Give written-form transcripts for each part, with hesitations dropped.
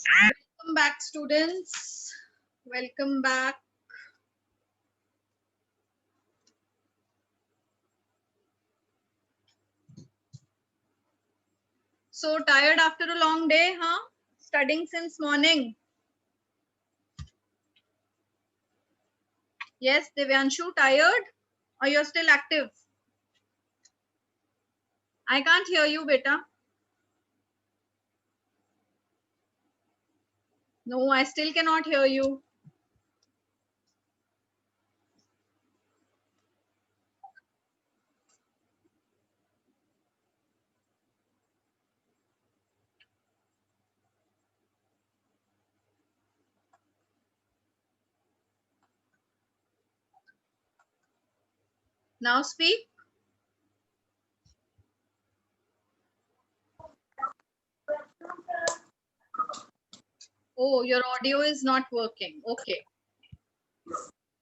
Welcome back, students. Welcome back. So tired after a long day, huh? Studying since morning. Yes, Divyanshu, tired? Or you're still active? I can't hear you, beta. No, I still cannot hear you. Now speak. Oh, your audio is not working. Okay.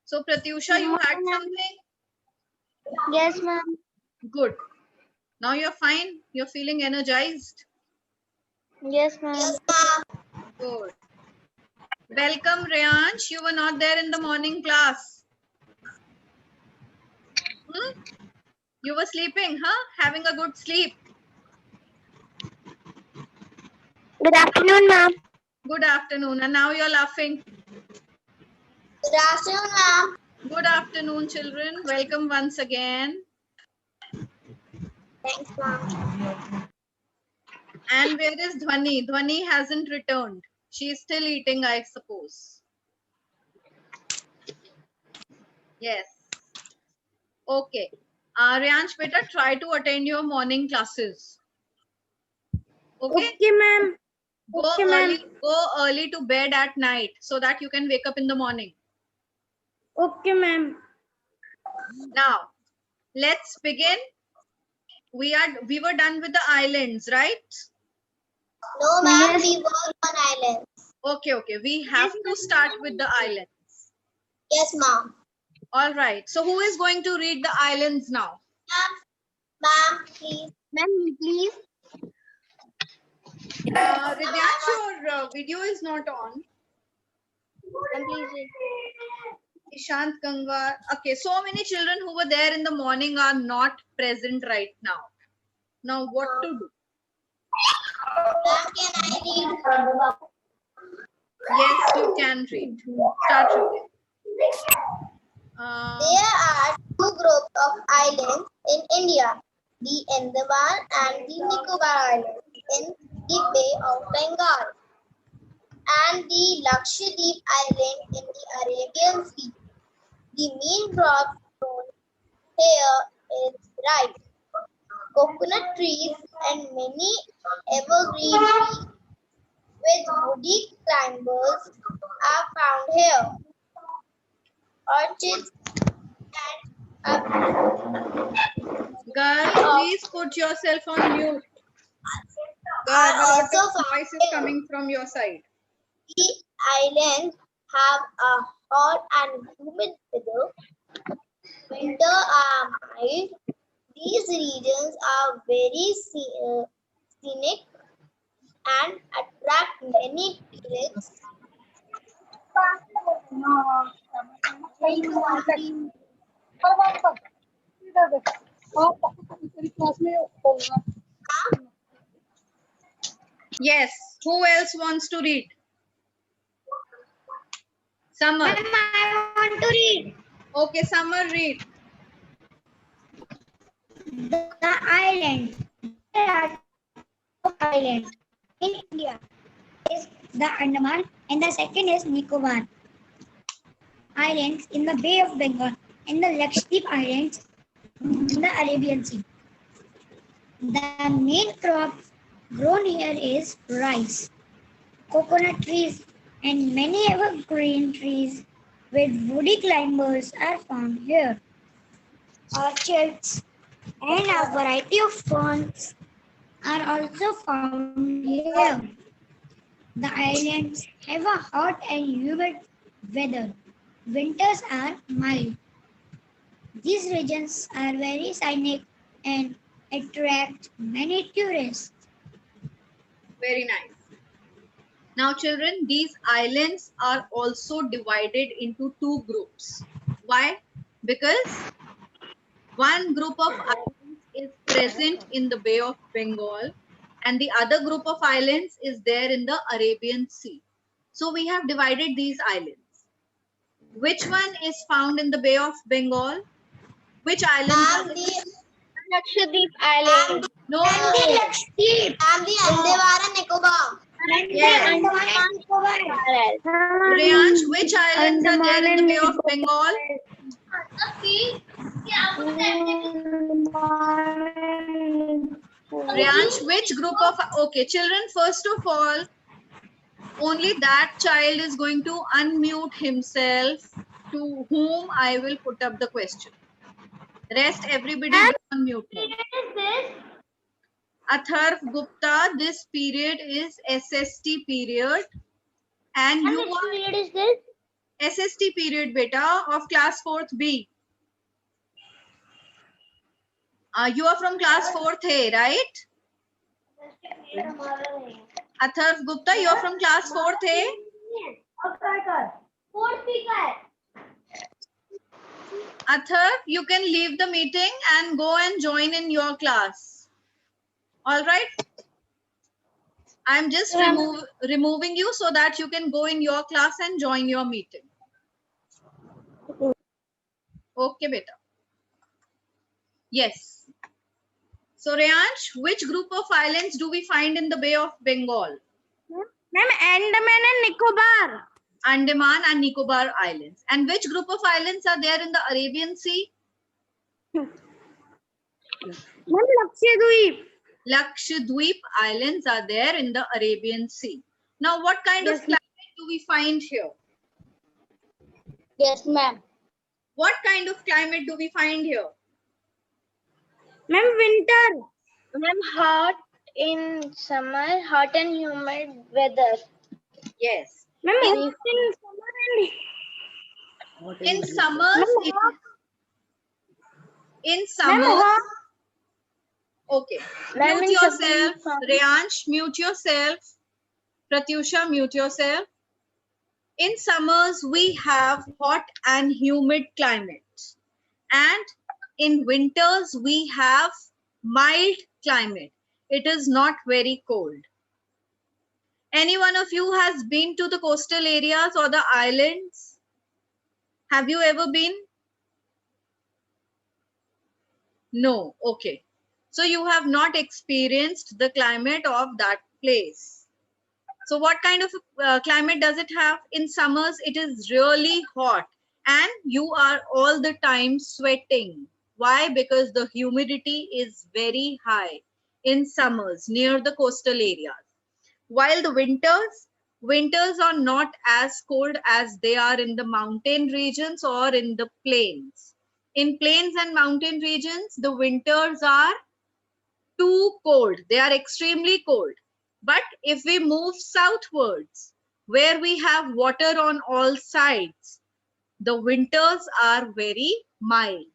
So, Pratyusha, you had something? Yes, ma'am. Good. Now you're fine? You're feeling energized? Yes, ma'am. Good. Welcome, Rayansh. You were not there in the morning class. You were sleeping, huh? Having a good sleep. Good afternoon, ma'am. Good afternoon. And now you're laughing. Good afternoon, ma'am. Good afternoon, children. Welcome once again. Thanks, ma'am. And where is Dhwani? Dhwani hasn't returned. She's still eating, I suppose. Yes. Okay. Rayansh, beta, try to attend your morning classes. Okay? Okay, ma'am. Go early to bed at night so that you can wake up in the morning. Okay, ma'am. Now, let's begin. We were done with the islands, right? No, ma'am. We were on island. Okay. We have to start with the islands. Yes, ma'am. All right. So who is going to read the islands now? Ma'am, please. Ma'am, please. Vidyansh, your video is not on. Please. Ishant Gangwar. Okay, so many children who were there in the morning are not present right now. Now what to do? Ma'am, can I read? Yes, you can read. Start reading. There are two groups of islands in India, the Andaman and the Nicobar Islands in the Bay of Bengal, and the Lakshadweep Island in the Arabian Sea. The main crop grown here is rice, coconut trees, and many evergreen trees with woody climbers are found here. Orchids and Girl, please put yourself on mute. Girl, a lot of noise is coming from your side. the islands have a hot and humid weather. Winter are mild. These regions are very scenic and attract many tourists. Yes. Who else wants to read? Summer. I want to read. Okay, Summer, read. The islands. There are two islands in India. Is the Andaman and the second is Nicobar Islands in the Bay of Bengal and the Lakshadweep Islands in the Arabian Sea. The main crop grown here is rice, coconut trees, and many evergreen trees with woody climbers are found here. Orchids and a variety of ferns are also found here. The islands have a hot and humid weather. Winters are mild. These regions are very scenic and attract many tourists. Very nice. Now children, these islands are also divided into two groups. Why? Because one group of islands is present in the Bay of Bengal and the other group of islands is there in the Arabian Sea. So we have divided these islands. Which one is found in the Bay of Bengal? Which islands are there? Lakshadweep Island. No. Lakshadweep. Andaman and Nicobar. Yes. Priyansh, which islands are there in the Bay of Bengal? Priyansh, which group of, okay, children, first of all, only that child is going to unmute himself to whom I will put up the question. Rest, everybody unmute him. Atharv Gupta, this period is SST period. And you are period is this? SST period, beta, of class 4th B. You are from class 4th A, right? Atharv Gupta, you are from class 4th A? Atharv, you can leave the meeting and go and join in your class. All right? I'm just removing you so that you can go in your class and join your meeting. Okay, beta. Yes. So, Reyansh, which group of islands do we find in the Bay of Bengal? Ma'am, Andaman and Nicobar. Andaman and Nicobar Islands. And which group of islands are there in the Arabian Sea? Ma'am, Lakshadweep. Lakshadweep Islands are there in the Arabian Sea. Now, what kind of climate do we find here? Yes, ma'am. What kind of climate do we find here? Ma'am, winter. Ma'am, hot in summer, hot and humid weather. Yes. Ma'am, In summers, in summers, okay. Ma'am, Mute in yourself. summer- Reyansh, mute yourself. Pratyusha, mute yourself. In summers, we have hot and humid climates. And in winters, we have mild climate. It is not very cold. Any one of you has been to the coastal areas or the islands? Have you ever been? No. Okay. So you have not experienced the climate of that place. So what kind of climate does it have? In summers, it is really hot and you are all the time sweating. Why? Because the humidity is very high in summers near the coastal areas. While the winters are not as cold as they are in the mountain regions or in the plains. In plains and mountain regions, the winters are too cold. They are extremely cold. But if we move southwards, where we have water on all sides, the winters are very mild.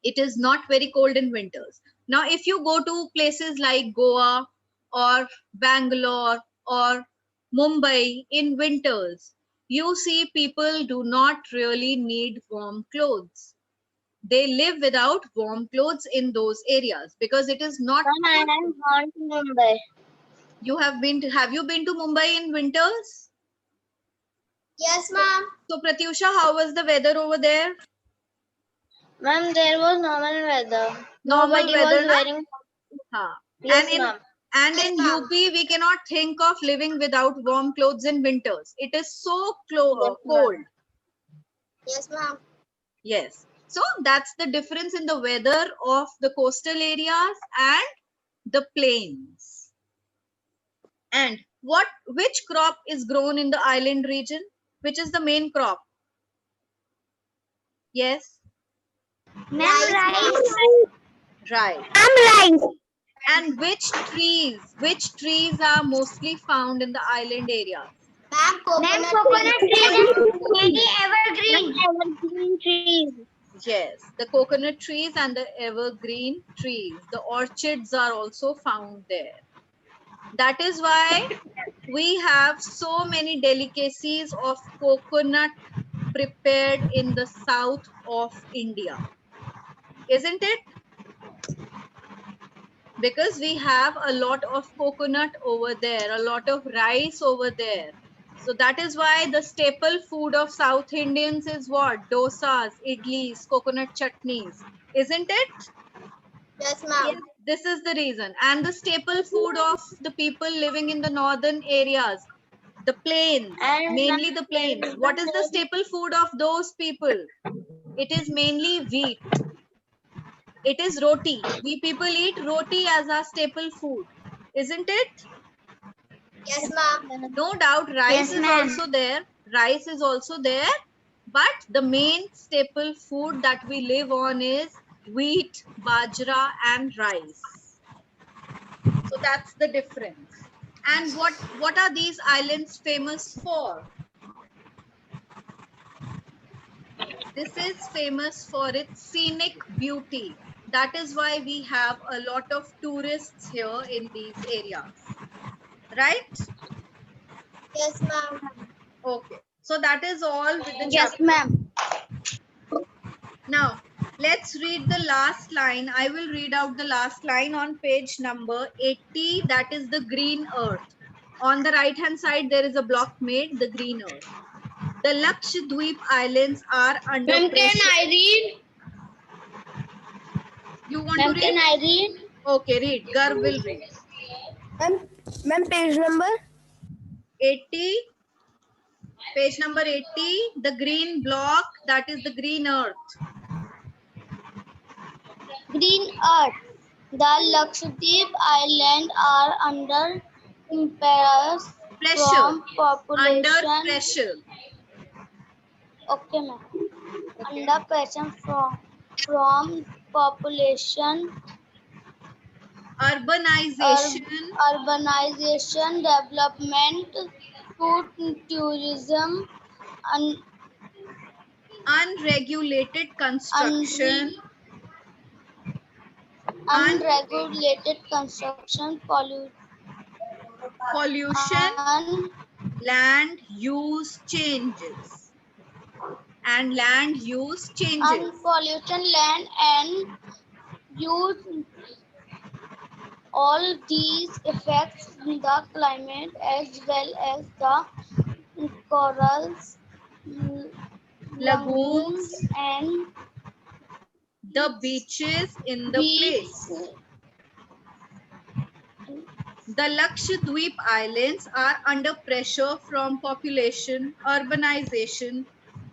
It is not very cold in winters. Now, if you go to places like Goa or Bangalore or Mumbai in winters, you see people do not really need warm clothes. They live without warm clothes in those areas because it is not. Ma'am, I'm gone to Mumbai. You have been to, have you been to Mumbai in winters? Yes, ma'am. So Pratyusha, how was the weather over there? Ma'am, there was normal weather. Normal Nobody weather, was na? wearing. Haan. Yes, and in ma'am. and in UP, we cannot think of living without warm clothes in winters. It is so cold. Yes, ma'am. Yes. So that's the difference in the weather of the coastal areas and the plains. And which crop is grown in the island region? Which is the main crop? Yes. Ma'am, rice. Right. Rice. And which trees are mostly found in the island areas? Ma'am, coconut trees. Many evergreen. Evergreen trees. Yes, the coconut trees and the evergreen trees. The orchids are also found there. That is why we have so many delicacies of coconut prepared in the south of India, isn't it? Because we have a lot of coconut over there, a lot of rice over there. So that is why the staple food of South Indians is what? Dosas, idlis, coconut chutneys, isn't it? Yes, ma'am. This is the reason. And the staple food of the people living in the northern areas, the plains, And mainly the plains. What is the staple food of those people? It is mainly wheat. It is roti. We people eat roti as our staple food, isn't it? yes, ma'am. No doubt, rice Yes, is ma'am. also there. Rice is also there. But the main staple food that we live on is wheat, bajra, and rice. So that's the difference. And what are these islands famous for? This is famous for its scenic beauty. That is why we have a lot of tourists here in these areas, right? Yes, ma'am. Okay. So that is all with the Yes, chapter. ma'am. Now, let's read the last line. I will read out the last line on page number 80. That is the green earth. On the right hand side, there is a block made, the green earth. The Lakshadweep Islands are under Ma'am, can pressure. I read? You want Ma'am, to can read? I read? Okay, read. Garv will read. Ma'am, page number? 80. Page number 80. The green block, that is the green earth. Green Earth. The Lakshadweep Islands are under impetus Pressure. from Under population. pressure. Okay, ma'am. Okay. Under pressure from population, Urbanization, urbanization, development, food tourism, unregulated construction, unregulated construction, pollution, land use changes. And land use changes. pollution, land and use. All these affects the climate as well as the corals, lagoons, and The beaches in the beaches. place. The Lakshadweep Islands are under pressure from population, urbanization,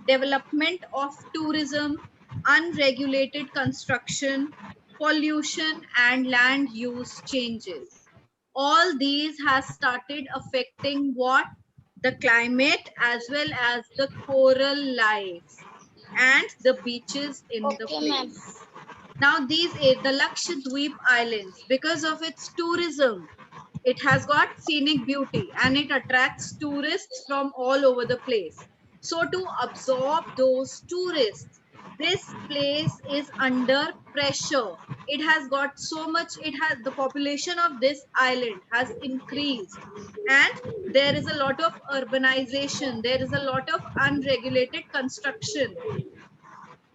development of tourism, unregulated construction, pollution, and land use changes. All these has started affecting what? The climate as well as the coral life and the beaches in the Okay, ma'am. place. Now the Lakshadweep Islands, because of its tourism, it has got scenic beauty and it attracts tourists from all over the place. So to absorb those tourists, this place is under pressure. It has got so much, the population of this island has increased and there is a lot of urbanization, there is a lot of unregulated construction.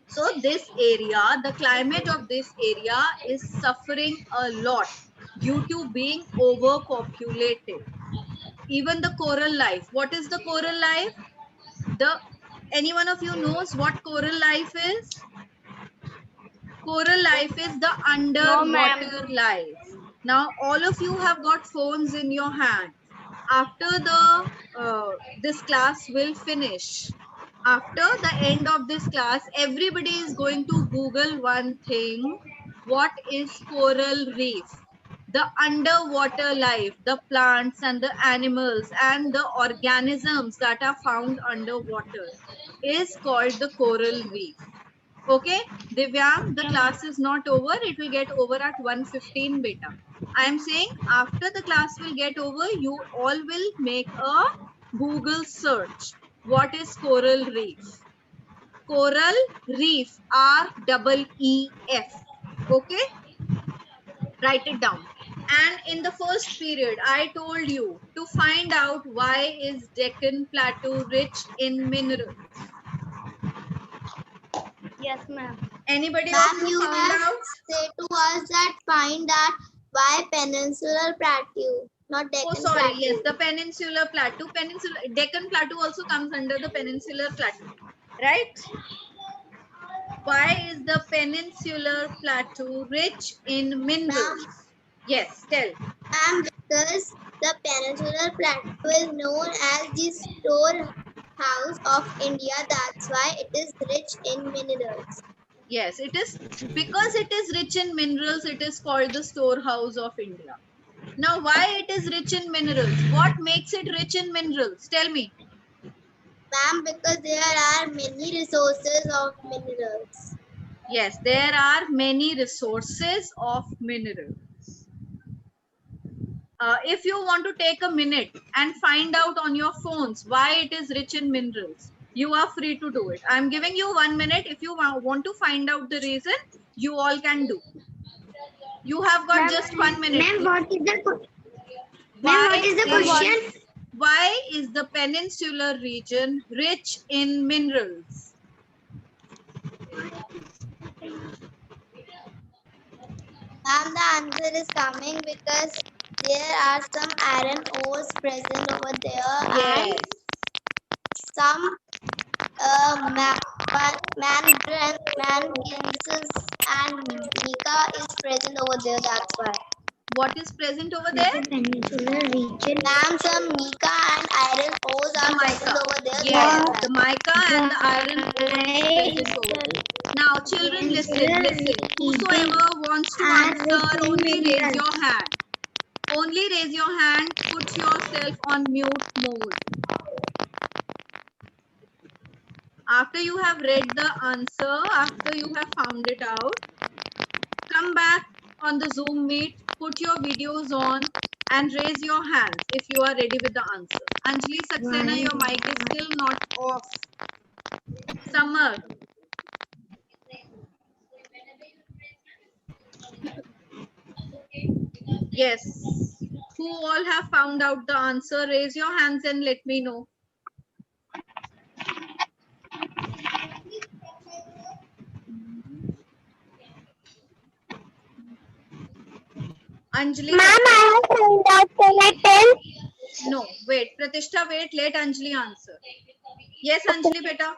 So this area, the climate of this area is suffering a lot due to being overpopulated. Even the coral life. What is the coral life? Any one of you knows what coral life is? Coral life is the underwater life. Now all of you have got phones in your hand. After this class will finish, after the end of this class, everybody is going to Google one thing. What is coral reef? The underwater life, the plants and the animals and the organisms that are found underwater is called the coral reef. Okay, Divyam, the class is not over. It will get over at 1:15 beta. I am saying after the class will get over, you all will make a Google search. What is coral reef? Coral reef, REEF. Okay, write it down. And in the first period, I told you to find out why is Deccan Plateau rich in minerals. Yes, ma'am. Anybody of Ma'am, you you found have out? said to us that find that why Peninsular Plateau, not Oh, Deccan sorry. Plateau. Yes, the Peninsular Plateau. Deccan Plateau also comes under the Peninsular Plateau, right? Why is the Peninsular Plateau rich in minerals? Yes, tell. Ma'am, because the Peninsular Plateau is known as the storehouse of India. That's why it is rich in minerals. Yes, it is because it is rich in minerals. It is called the storehouse of India. Now, why it is rich in minerals? What makes it rich in minerals? Tell me. Ma'am, because there are many resources of minerals. Yes, there are many resources of minerals. If you want to take a minute and find out on your phones why it is rich in minerals, you are free to do it. I'm giving you 1 minute. If you want to find out the reason, you all can do. You have got just 1 minute. Ma'am, what is the Why question? Why is the peninsular region rich in minerals? Ma'am, the answer is coming because there are some iron ores present over there Yes. and some manganese and mica is present over there. That's why. What is present over there? Peninsular region. Ma'am, some mica and iron ores are present Mica. over there. Yes, That's the mica and the iron ore is present over there. Now, children, listen. Whosoever wants to answer, only raise your hand. Only raise your hand. Put yourself on mute mode. After you have read the answer, after you have found it out, come back on the Zoom meet, put your videos on and raise your hands if you are ready with the answer. Anjali Saxena, your mic is still not off. Summer. Yes. Who all have found out the answer? Raise your hands and let me know. Anjali. Ma'am, I have found out. Can I tell? No, wait. Pratishtha, wait. Let Anjali answer. Yes, Anjali, beta.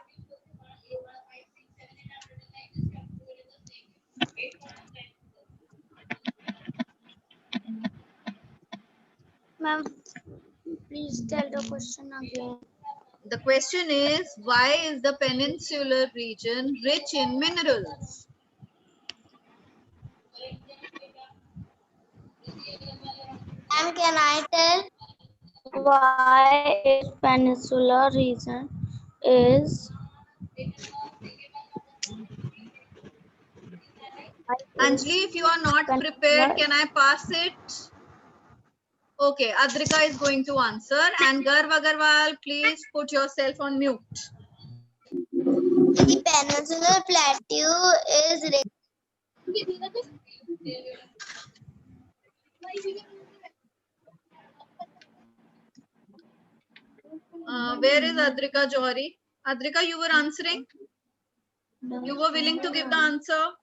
Ma'am, please tell the question again. The question is, why is the peninsular region rich in minerals? Ma'am, can I tell? Why is peninsular region is Anjali, if you are not prepared, can I pass it? Okay, Adrika is going to answer. And Garv Agarwal, please put yourself on mute. The Peninsular Plateau is Where is Adrika Johari? Adrika, you were answering? You were willing to give the answer?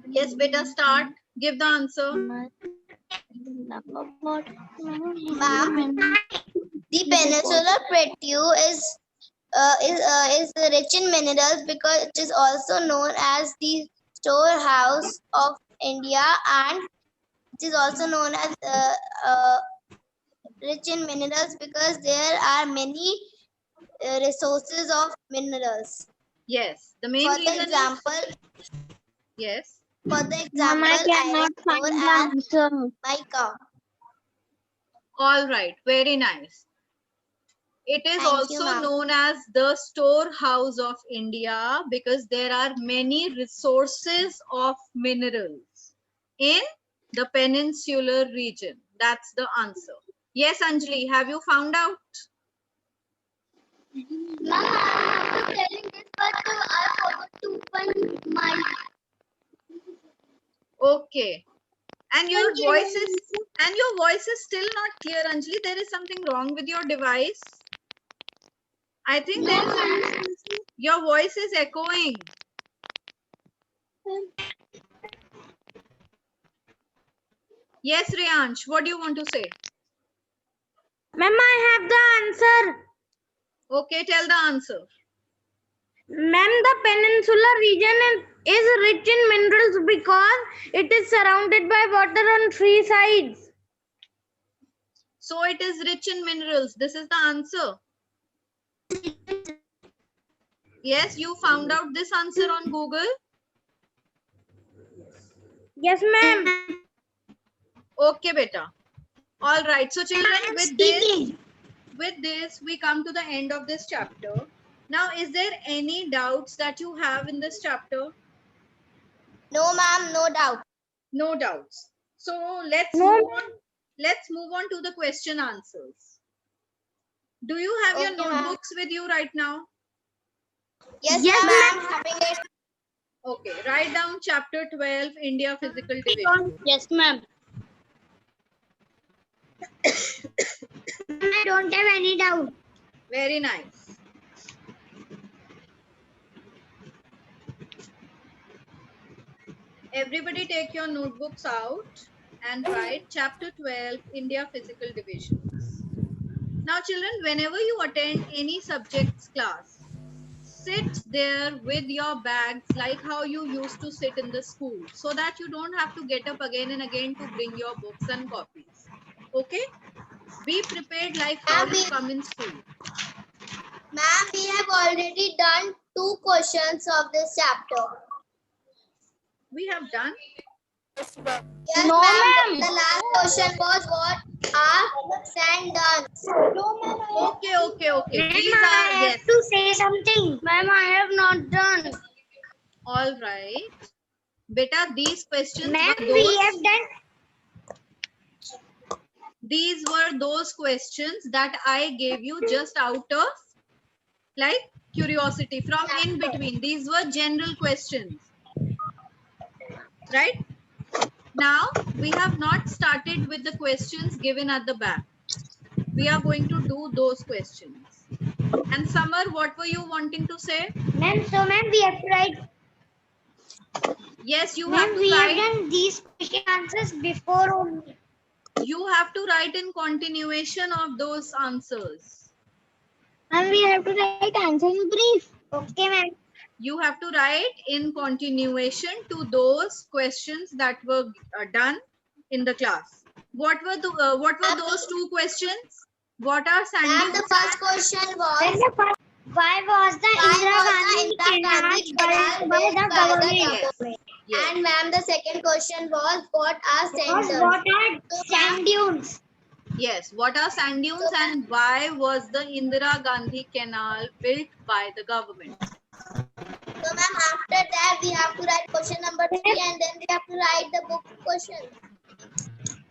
Yes, beta, start. Give the answer. Ma'am, the Peninsular Plateau is rich in minerals because it is also known as the storehouse of India, and it is also known as rich in minerals because there are many resources of minerals. Yes, the main For the reason example, is... Yes. Ma'am, I cannot iron ore find the and answer. mica. All right, very nice. It is Thank you, also ma'am. known as the storehouse of India because there are many resources of minerals in the peninsular region. That's the answer. Yes, Anjali, have you found out? Ma'am, I was telling this, but I forgot to open my. Okay. And your voice is still not clear, Anjali. There is something wrong with your device. I think your voice is echoing. Yes, Riyansh, what do you want to say? Ma'am, I have the answer. Okay, tell the answer. Ma'am, the peninsular region is rich in minerals because it is surrounded by water on three sides. So it is rich in minerals. This is the answer. Yes, you found out this answer on Google. Yes, ma'am. Okay, beta. All right. So children, with this, we come to the end of this chapter. Now, is there any doubts that you have in this chapter? No, ma'am, no doubt. No doubts. So let's No, move on. Let's move on to the question answers. Do you have your Okay, ma'am. notebooks with you right now? Yes, Yes, ma'am. Having it. Okay. Write down chapter 12, India Physical Division. Yes, ma'am. I don't have any doubt. Very nice. Everybody take your notebooks out and write chapter 12, India Physical Divisions. Now children, whenever you attend any subjects class, sit there with your bags like how you used to sit in the school, so that you don't have to get up again and again to bring your books and copies. Okay? Be prepared like how you come in school. Ma'am, we have already done 2 questions of this chapter. We have done. Yes, No, ma'am. ma'am. The last question was what are sand dunes? Okay. These Ma'am, I are, have yes. to say something. Ma'am, I have not done. All right. Beta, these questions Ma'am, were we those. have done. These were those questions that I gave you just out of like curiosity from in between. These were general questions. Right? Now, we have not started with the questions given at the back. We are going to do those questions. And Samar, what were you wanting to say? Ma'am, so ma'am, we have to write. Yes, you have Ma'am, to we have write. done these question answers before only. You have to write in continuation of those answers. Ma'am, we have to write answer in brief. Okay, ma'am. You have to write in continuation to those questions that were done in the class. What were those 2 questions? What are sand Ma'am, dunes? the first question was Then the first, why was the Indira Gandhi Indira Gandhi canal canal built by the government? Yes. Yes. And ma'am, the second question was what are sand Because dunes? what are sand dunes? Yes. What are sand dunes and why was the Indira Gandhi canal built by the government? So ma'am, after that we have to write question number 3 and then we have to write the book question.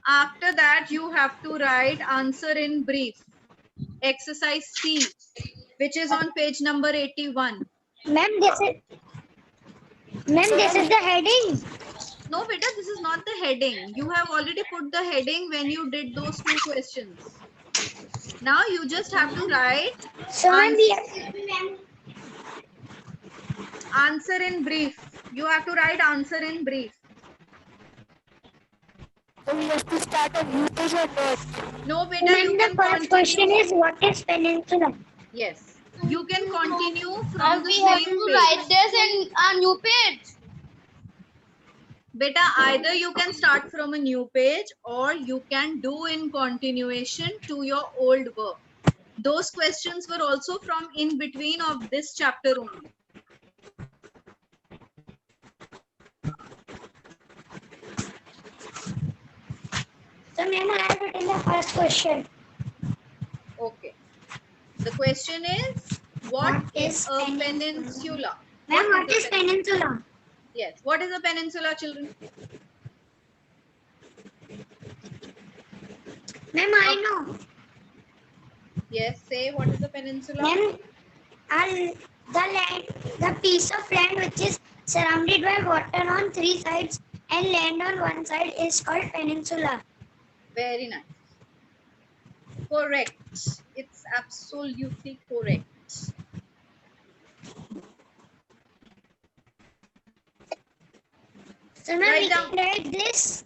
After that, you have to write answer in brief. Exercise C, which is on page number 81. Ma'am, this is the heading. No, beta, this is not the heading. You have already put the heading when you did those 2 questions. Now you just have to write So ma'am, answer in brief. You have to write answer in brief. So we have to start a new page or not? No, beta, ma'am, you the can first question continue. is what is peninsula? Yes, you can continue from the We have same to page. write this in a new page. Beta, either you can start from a new page or you can do in continuation to your old work. Those questions were also from in between of this chapter only. So ma'am, I have written the first question. Okay. The question is, what is a peninsula? Ma'am, what is peninsula? Yes. What is a peninsula, children? Ma'am, I know. Yes. Say, what is a peninsula? Ma'am, the piece of land which is surrounded by water on 3 sides and land on one side is called peninsula. Very nice. Correct. It's absolutely correct. So now Write we down. can write this.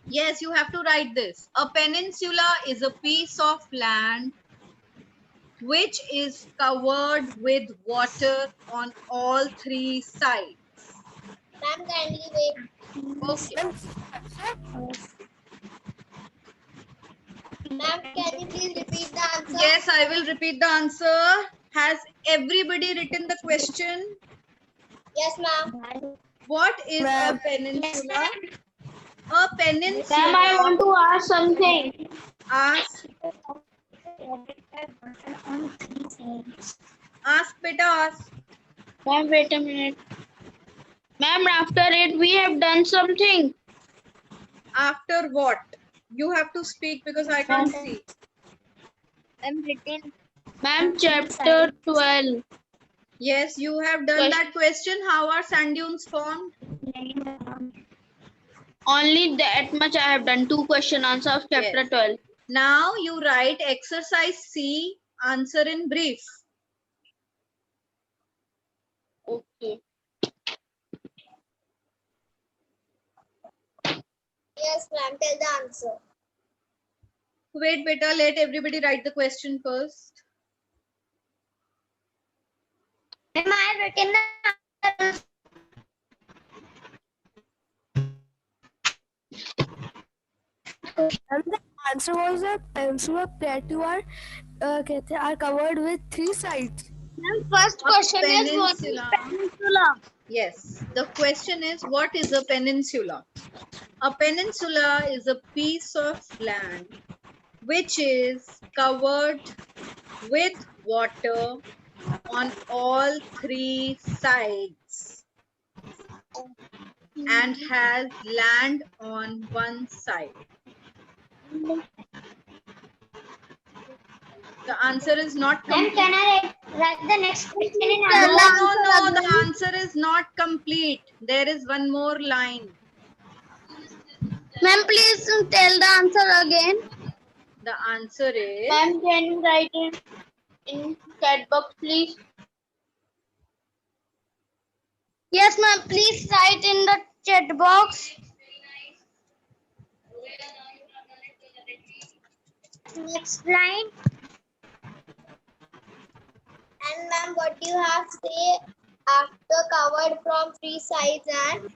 Yes, you have to write this. A peninsula is a piece of land which is covered with water on all three sides. Ma'am, kindly wait. Okay. Ma'am, can you please repeat the answer? Yes, I will repeat the answer. Has everybody written the question? Yes, ma'am. What is a peninsula? A peninsula. Ma'am, I want to ask something. Ask, On three sides. ask, beta, ask. Ma'am, wait a minute. Ma'am, after it, we have done something. After what? You have to speak because I can't see. I'm written. Ma'am, chapter 12. Yes, you have done that question. How are sand dunes formed? Only that much I have done. 2 question answer of chapter Yes. 12. Now you write exercise C, answer in brief. Okay. Yes, ma'am. Tell the answer. Wait, beta, let everybody write the question first. Ma'am, I have written the And the answer was a peninsula plateau are covered with 3 sides. Ma'am, first A question is what is peninsula. peninsula? Yes, the question is what is a peninsula? A peninsula is a piece of land which is covered with water on all three sides and has land on one side. The answer is not Ma'am, complete. can I write the next question in No, answer? the answer is not complete. There is one more line. Ma'am, please tell the answer again. The answer is Ma'am, can you write it in chat box, please? Yes, ma'am. Please write in the chat box. Next line. And ma'am, what do you have to say after covered from 3 sides and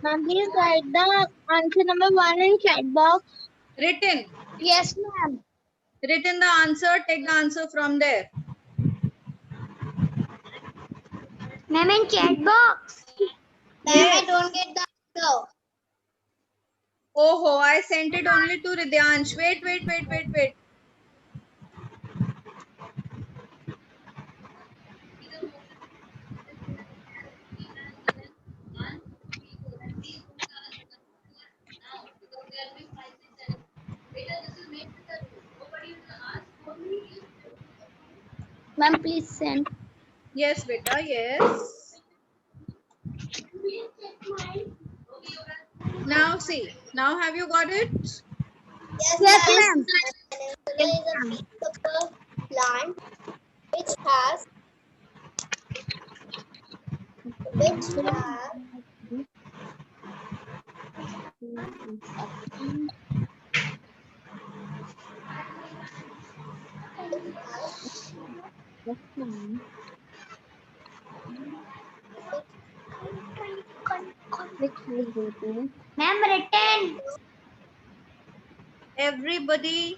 Ma'am, please write the answer number 1 in chat box. written. Yes, ma'am. Written the answer. Take the answer from there. Ma'am, in chat box. ma'am, Yes. I don't get the answer. Oh, I sent it only to Ridyansh. Wait. Ma'am, please send. Yes, beta, yes. Now see. Now have you got it? Yes, ma'am. Peninsula is a piece of the land which has Ma'am, written. Everybody.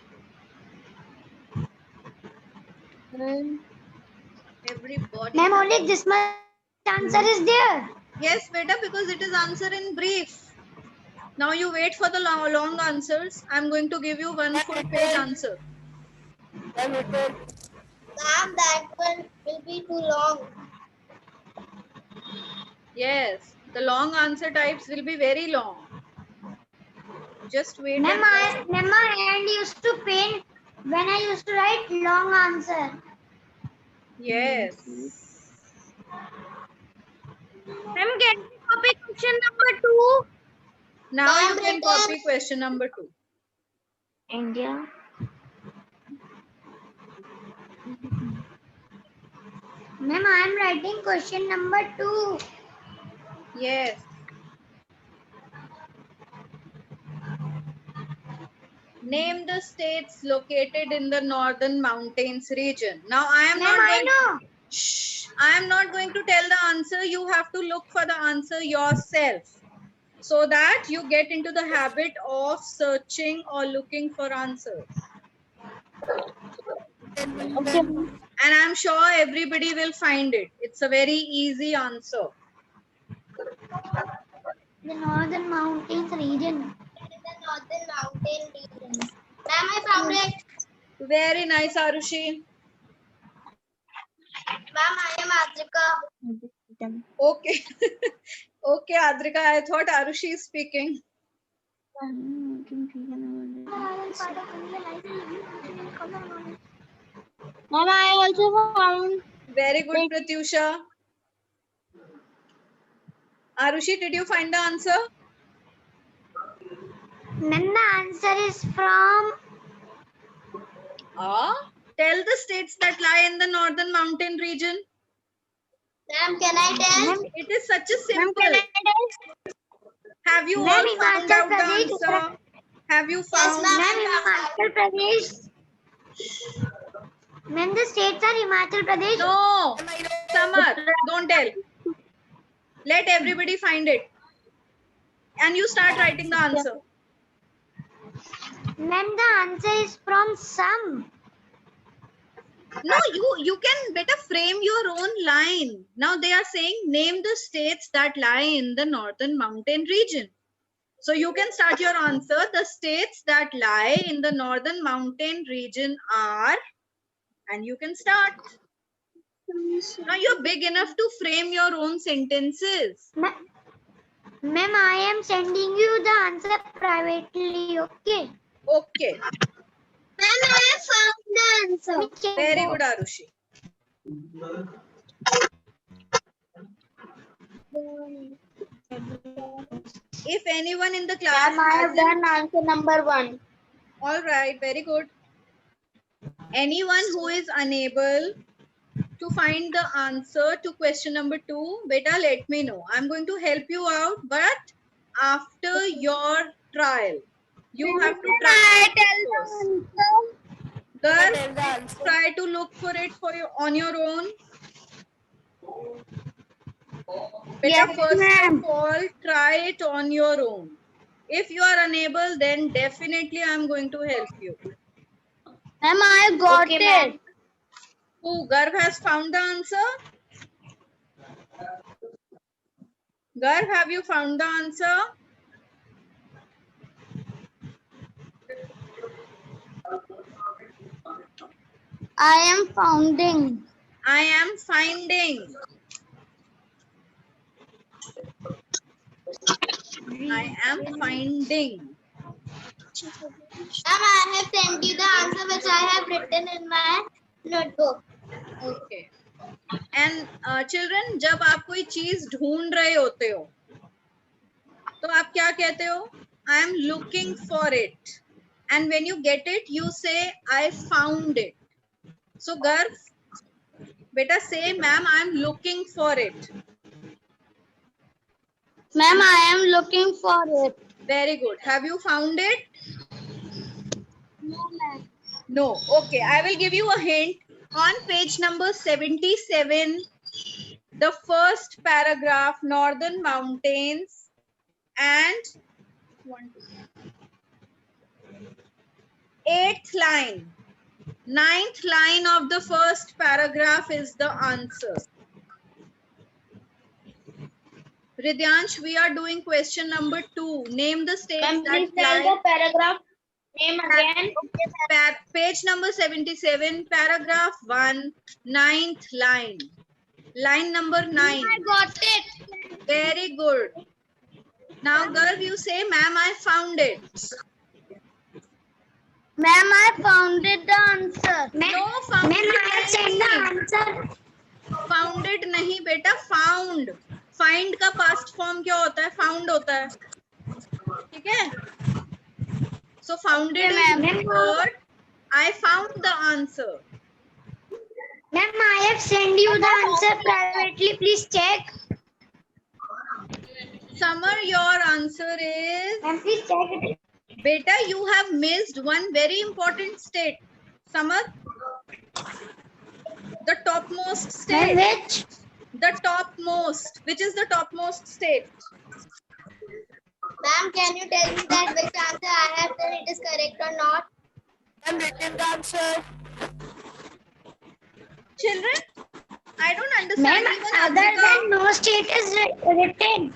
Everybody. Ma'am, only this much answer is there. Yes, beta, because it is answer in brief. Now you wait for the long answers. I'm going to give you one full page answer. ma'am, that one will be too long. Yes, the long answer types will be very long. Just wait. Ma'am, and my hand used to pain when I used to write long answer. Yes. Ma'am, can we copy question number 2? Now you Ma'am, can written. copy question number 2. India. Ma'am, I am writing question number 2. Yes. Name the states located in the northern mountains region. Now I am Ma'am, not I going. know. Shh, I am not going to tell the answer. You have to look for the answer yourself, so that you get into the habit of searching or looking for answers. Okay. And I'm sure everybody will find it. It's a very easy answer. The northern mountains region. The northern mountain region. Ma'am, I found it. Very nice, Arushi. Ma'am, I am Adrika. Okay. Okay, Adrika, I thought Arushi is speaking. Ma'am, I also found. Very good, Pratyusha. Arushi, did you find the answer? Ma'am, the answer is from Tell the states that lie in the northern mountain region. Ma'am, can I tell? It is such a Ma'am, simple. Have you Ma'am, all found Himachal out the Pradesh. answer? Have you Yes, found? ma'am. Ma'am, Himachal Pradesh. Ma'am, the states are Himachal Pradesh. No. Samar, don't tell. Let everybody find it. And you start writing the answer. Ma'am, the answer is from some. No, you can better frame your own line. Now they are saying name the states that lie in the northern mountain region. So you can start your answer. The states that lie in the northern mountain region are, and you can start. Now you're big enough to frame your own sentences. Ma'am, I am sending you the answer privately, okay? Okay. Ma'am, I found the answer. Very good, Arushi. If anyone in the class Ma'am, I have hasn't, done answer number 1. all right, very good. Anyone who is unable to find the answer to question number 2, beta, let me know. I'm going to help you out, but after your trial, you have to try first. Girls, try to look for it on your own. Beta, first of all, try it on your own. If you are unable, then definitely I'm going to help you. Ma'am, I got it. Who? Garv has found the answer? Garv, have you found the answer? I am founding. I am finding. I am finding. Ma'am, I have sent you the answer which I have written in my notebook. Okay. And children, जब आप कोई चीज ढूंढ रहे होते हो, तो आप क्या कहते हो? I am looking for it. And when you get it, you say, I found it. So Garv, beta say, ma'am, I am looking for it. Ma'am, I am looking for it. Very good. Have you found it? No, ma'am. No. Okay. I will give you a hint. On page number 77, the first paragraph, Northern Mountains, and 8th line, 9th line of the first paragraph is the answer. Ridyansh, we are doing question number 2. Name the states Ma'am, that please tell lie. the paragraph name again. Page number 77, paragraph 1, 9th line. Line number 9. I got it. Very good. Now, girl, you say, ma'am, I found it. Ma'am, I found it the answer. No, found Ma'am, it I have sent the nahi. answer. Found it नहीं बेटा, found. Find का past form क्या होता है? Found होता है. ठीक है? So found it is ma'am. word. I found the answer. Ma'am, I have sent you the answer privately. Please check. Summer, your answer is, Ma'am, please check it. beta, you have missed one very important state. Summer, the topmost Ma'am, state. which? The topmost. Which is the topmost state? Ma'am, can you tell me that which answer I have done it is correct or not? I'm written the answer. Children, I don't Ma'am, understand even other Adhika, than no state is written.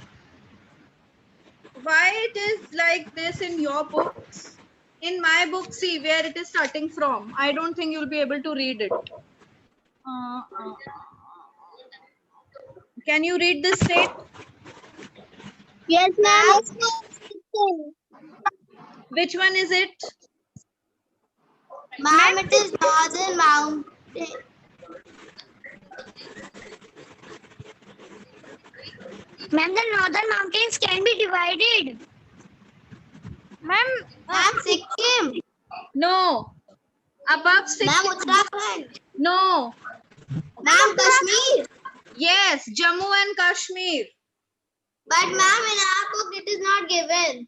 why it is like this in your books. In my book, see where it is starting from. I don't think you'll be able to read it. Can you read this state? Yes, ma'am. Which one is it? Ma'am, it is Northern Mountain. Ma'am, the northern mountains can be divided. Ma'am, Ma'am, Sikkim. No. Above six. Ma'am, Uttarakhand. No. Ma'am, Kashmir. Yes, Jammu and Kashmir. But ma'am, in our book it is not given.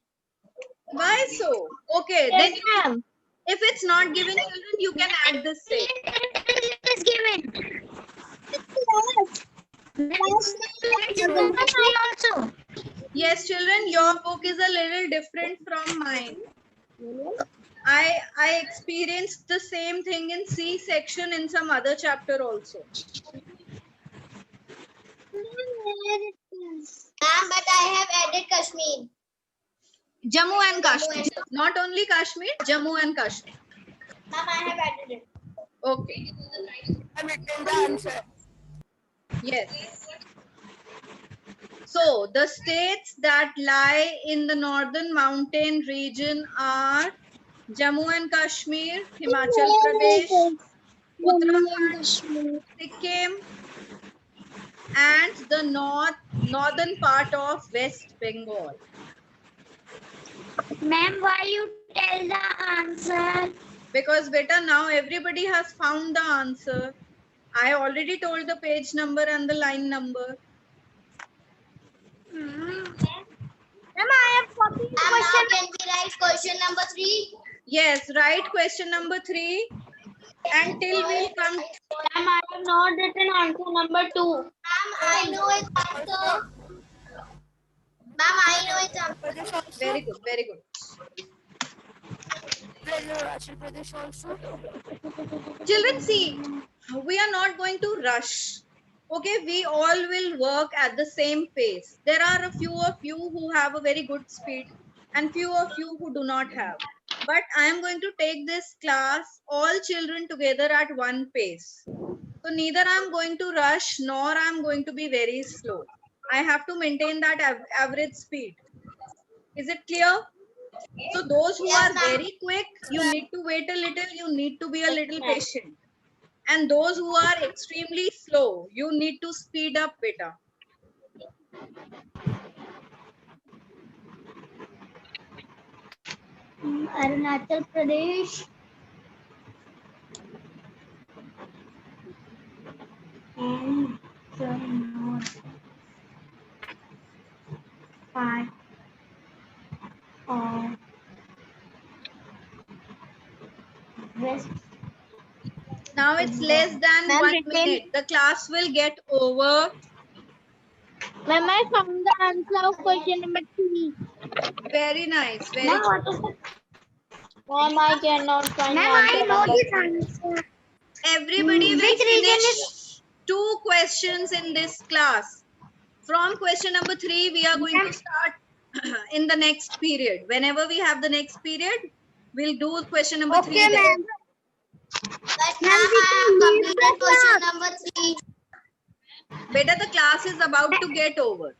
Why so? Okay, yes, then ma'am. if it's not given, children, you can add this state. It is given. Also. Yes, children, your book is a little different from mine. I experienced the same thing in C section in some other chapter also. Ma'am, but I have added Kashmir. Jammu and Kashmir. Not only Kashmir, Jammu and Kashmir. Ma'am, I have added it. Okay. I'm written the answer. Yes. So the states that lie in the northern mountain region are Jammu and Kashmir, Himachal Pradesh, Uttarakhand, Sikkim, and the northern part of West Bengal. Ma'am, why you tell the answer? Because beta, now everybody has found the answer. I already told the page number and the line number. Ma'am, I have copied Ma'am, now can we write question number 3? Yes, write question number 3 until we'll come. Ma'am, I have not written answer number 2. Ma'am, I know its answer. Ma'am, I know its answer. Very good, very good. Arunachal Pradesh also. Children, see, we are not going to rush. Okay, we all will work at the same pace. There are a few of you who have a very good speed and few of you who do not have. But I am going to take this class, all children together at one pace. So neither I am going to rush nor I am going to be very slow. I have to maintain that average speed. Is it clear? So those who are very quick, you need to wait a little, you need to be a little patient. And those who are extremely slow, you need to speed up beta. Arunachal Pradesh and the north part of West. Now it's less than Ma'am, 1 written. minute. The class will get over. Ma'am, I found the answer of question number 3. Very nice. Very Ma'am, good. what is it? Ma'am, I cannot find Ma'am, I answer know number this 3. answer. Everybody will Which region finish 2 questions in this class. From question number 3, we are going to start in the next period. Whenever we have the next period, we'll do question number 3. Okay, ma'am. But ma'am, I have completed question number 3. Beta, the class is about to get over.